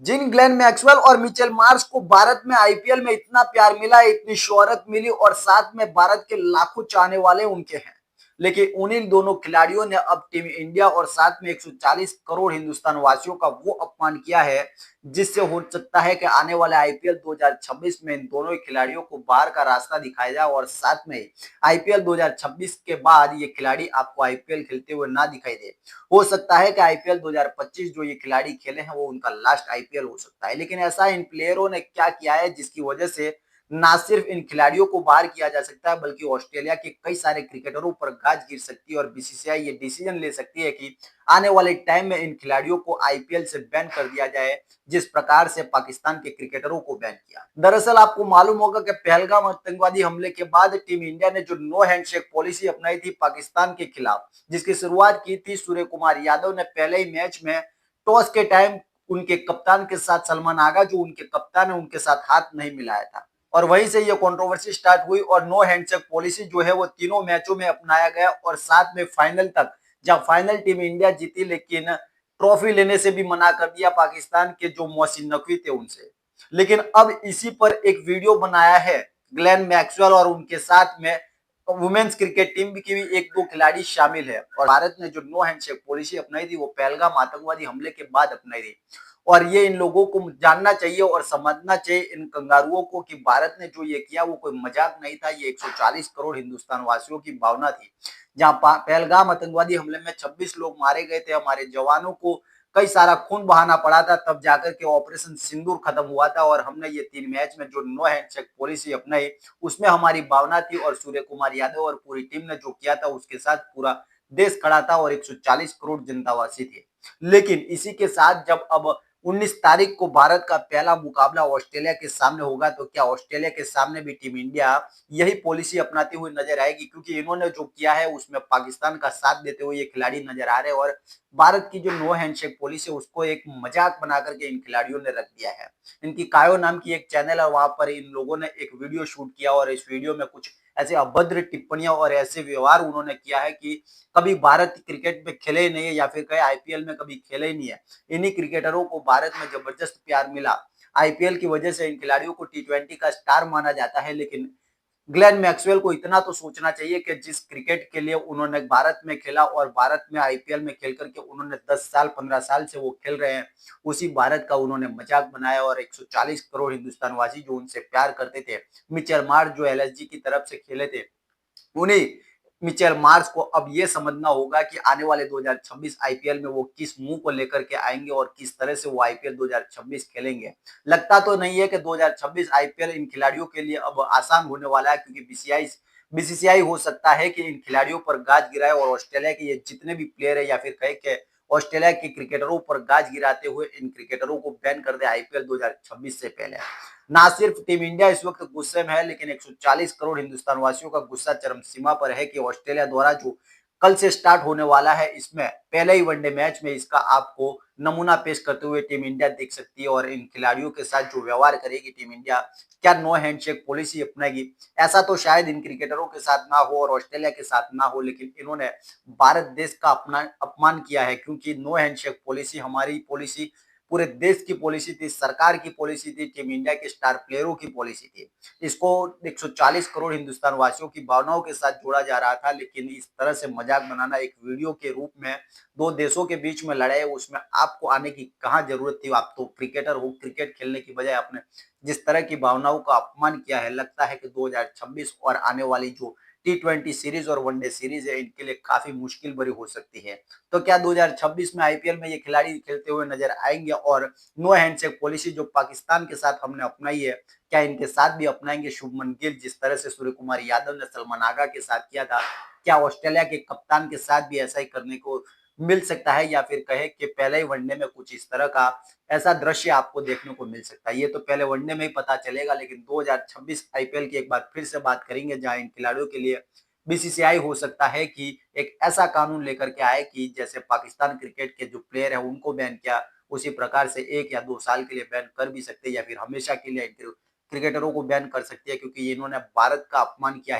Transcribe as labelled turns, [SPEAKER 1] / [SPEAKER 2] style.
[SPEAKER 1] जिन Glenn Maxwell और Mitchell Marsh को भारत में आईपीएल में इतना प्यार मिला, इतनी शोहरत मिली और साथ में भारत के लाखों चाहने वाले उनके हैं, लेकिन उन्हीं दोनों खिलाड़ियों ने अब टीम इंडिया और साथ में 140 करोड़ हिंदुस्तान वासियों का वो अपमान किया है जिससे हो सकता है कि आने वाले आईपीएल 2026 में इन दोनों खिलाड़ियों को बाहर का रास्ता दिखाया जाए और साथ में आईपीएल 2026 के बाद ये खिलाड़ी आपको आईपीएल खेलते हुए ना दिखाई दे। हो सकता है कि आईपीएल 2025 जो ये खिलाड़ी खेले हैं वो उनका लास्ट आईपीएल हो सकता है, लेकिन ऐसा इन प्लेयरों ने क्या किया है जिसकी वजह से ना सिर्फ इन खिलाड़ियों को बाहर किया जा सकता है बल्कि ऑस्ट्रेलिया के कई सारे क्रिकेटरों पर गाज गिर सकती है और बीसीसीआई ये डिसीजन ले सकती है कि आने वाले टाइम में इन खिलाड़ियों को आईपीएल से बैन कर दिया जाए, जिस प्रकार से पाकिस्तान के क्रिकेटरों को बैन किया। दरअसल आपको मालूम होगा कि पहलगाम आतंकवादी हमले के बाद टीम इंडिया ने जो नो हैंडशेक पॉलिसी अपनाई थी पाकिस्तान के खिलाफ, जिसकी शुरुआत की थी सूर्य कुमार यादव ने पहले ही मैच में टॉस के टाइम उनके कप्तान के साथ सलमान आगा जो उनके कप्तान है उनके साथ हाथ नहीं मिलाया था और वहीं से ये कंट्रोवर्सी स्टार्ट हुई और नो हैंडशेक पॉलिसी जो है वो तीनों मैचों में अपनाया गया और साथ में फाइनल तक, जब फाइनल टीम इंडिया जीती लेकिन ट्रॉफी लेने से भी मना कर दिया पाकिस्तान के जो मोहसिन नकवी थे उनसे। लेकिन अब इसी पर एक वीडियो बनाया है ग्लेन मैक्सवेल और उनके साथ में वुमेन्स क्रिकेट टीम की भी एक दो खिलाड़ी शामिल है और भारत ने जो नो हैंडशेक पॉलिसी अपनाई थी वो पहलगाम आतंकवादी हमले के बाद अपनाई थी और ये इन लोगों को जानना चाहिए और समझना चाहिए इन कंगारुओं को कि भारत ने जो ये किया वो कोई मजाक नहीं था, ये 140 करोड़ हिंदुस्तान वासियों की भावना थी। जहां पहलगाम आतंकवादी हमले में 26 लोग मारे गए थे, हमारे जवानों को कई सारा खून बहाना पड़ा था, तब जाकर के ऑपरेशन सिंदूर खत्म हुआ था और हमने ये 3 मैच में जो नो हैंडशेक पॉलिसी अपनाई उसमें हमारी भावना थी और सूर्य कुमार यादव और पूरी टीम ने जो किया था उसके साथ पूरा देश खड़ा था और 140 करोड़ जनतावासी थे। लेकिन इसी के साथ जब अब 19 तारीख को भारत का पहला मुकाबला ऑस्ट्रेलिया के सामने होगा तो क्या ऑस्ट्रेलिया के सामने भी टीम इंडिया यही पॉलिसी अपनाती हुई नजर आएगी, क्योंकि इन्होंने जो किया है उसमें पाकिस्तान का साथ देते हुए ये खिलाड़ी नजर आ रहे हैं और भारत की जो नो हैंडशेक पॉलिसी है उसको एक मजाक बना करके इन खिलाड़ियों ने रख दिया है। इनकी कायो नाम की एक चैनल है, वहां पर इन लोगों ने एक वीडियो शूट किया और इस वीडियो में कुछ ऐसे अभद्र टिप्पणियां और ऐसे व्यवहार उन्होंने किया है कि कभी भारत क्रिकेट में खेले ही नहीं है या फिर कहीं आईपीएल में कभी खेले ही नहीं है। इन्हीं क्रिकेटरों को भारत में जबरदस्त प्यार मिला, आईपीएल की वजह से इन खिलाड़ियों को टी20 का स्टार माना जाता है, लेकिन ग्लेन मैक्सवेल को इतना तो सोचना चाहिए कि जिस क्रिकेट के लिए उन्होंने भारत में खेला और भारत में आईपीएल में खेल करके उन्होंने 10 साल 15 साल से वो खेल रहे हैं, उसी भारत का उन्होंने मजाक बनाया और 140 करोड़ हिंदुस्तान वासी जो उनसे प्यार करते थे, मिचेल मार्श जो एलएसजी की तरफ से खेले थे, उन्हें मिचेल मार्श को अब ये समझना होगा कि आने वाले 2026 आईपीएल में वो किस मुंह को लेकर के आएंगे और किस तरह से वो आईपीएल 2026 खेलेंगे। लगता तो नहीं है कि 2026 आईपीएल इन खिलाड़ियों के लिए अब आसान होने वाला है, क्योंकि बीसीसीआई हो सकता है कि इन खिलाड़ियों पर गाज गिराए और ऑस्ट्रेलिया के ये जितने भी प्लेयर है या फिर कहे कि ऑस्ट्रेलिया के क्रिकेटरों पर गाज गिराते हुए इन क्रिकेटरों को बैन कर दे आईपीएल 2026 से पहले। ना सिर्फ टीम इंडिया इस वक्त गुस्से में है लेकिन 140 करोड़ हिंदुस्तान वासियों का गुस्सा चरम सीमा पर है कि ऑस्ट्रेलिया द्वारा जो कल से स्टार्ट होने वाला है इसमें पहले ही वनडे मैच में इसका आपको नमूना पेश करते हुए टीम इंडिया देख सकती है और इन खिलाड़ियों के साथ जो व्यवहार करेगी टीम इंडिया, क्या नो हैंडशेक पॉलिसी अपनाएगी, ऐसा तो शायद इन क्रिकेटरों के साथ ना हो और ऑस्ट्रेलिया के साथ ना हो, लेकिन इन्होंने भारत देश का अपना अपमान किया है, क्योंकि नो हैंडशेक पॉलिसी हमारी पॉलिसी पूरे देश की पॉलिसी थी, सरकार की पॉलिसी थी, टीम इंडिया के स्टार प्लेयरों की पॉलिसी थी। इसको 140 करोड़ हिंदुस्तान वासियों की भावनाओं के साथ जोड़ा जा रहा था, लेकिन इस तरह से मजाक बनाना एक वीडियो के रूप में दो देशों के बीच में लड़ाई उसमें आपको आने की कहाँ जरूरत थी। आप तो क्रिकेटर हो, क्रिकेट खेलने की बजाय आपने जिस तरह की भावनाओं का अपमान किया है, लगता है कि 2026 और आने वाली जो टी20 सीरीज और वनडे सीरीज है इनके लिए काफी मुश्किल भरी हो सकती है। तो क्या 2026 में आईपीएल में ये खिलाड़ी खेलते हुए नजर आएंगे और नो हैंडशेक पॉलिसी जो पाकिस्तान के साथ हमने अपनाई है क्या इनके साथ भी अपनाएंगे शुभमन गिल, जिस तरह से सूर्य कुमार यादव ने सलमान आगा के साथ किया था, क्या ऑस्ट्रेलिया के कप्तान के साथ भी ऐसा ही करने को मिल सकता है या फिर कहे कि पहले ही वनडे में कुछ इस तरह का ऐसा दृश्य आपको देखने को मिल सकता है। ये तो पहले वनडे में ही पता चलेगा, लेकिन 2026 आईपीएल की एक बार फिर से बात करेंगे जहां इन खिलाड़ियों के लिए बीसीसीआई हो सकता है कि एक ऐसा कानून लेकर के आए कि जैसे पाकिस्तान क्रिकेट के जो प्लेयर है उनको बैन किया उसी प्रकार से 1 या 2 साल के लिए बैन कर भी सकते हैं या फिर हमेशा के लिए क्रिकेटरों को बैन कर सकती है, क्योंकि इन्होंने भारत का अपमान किया है।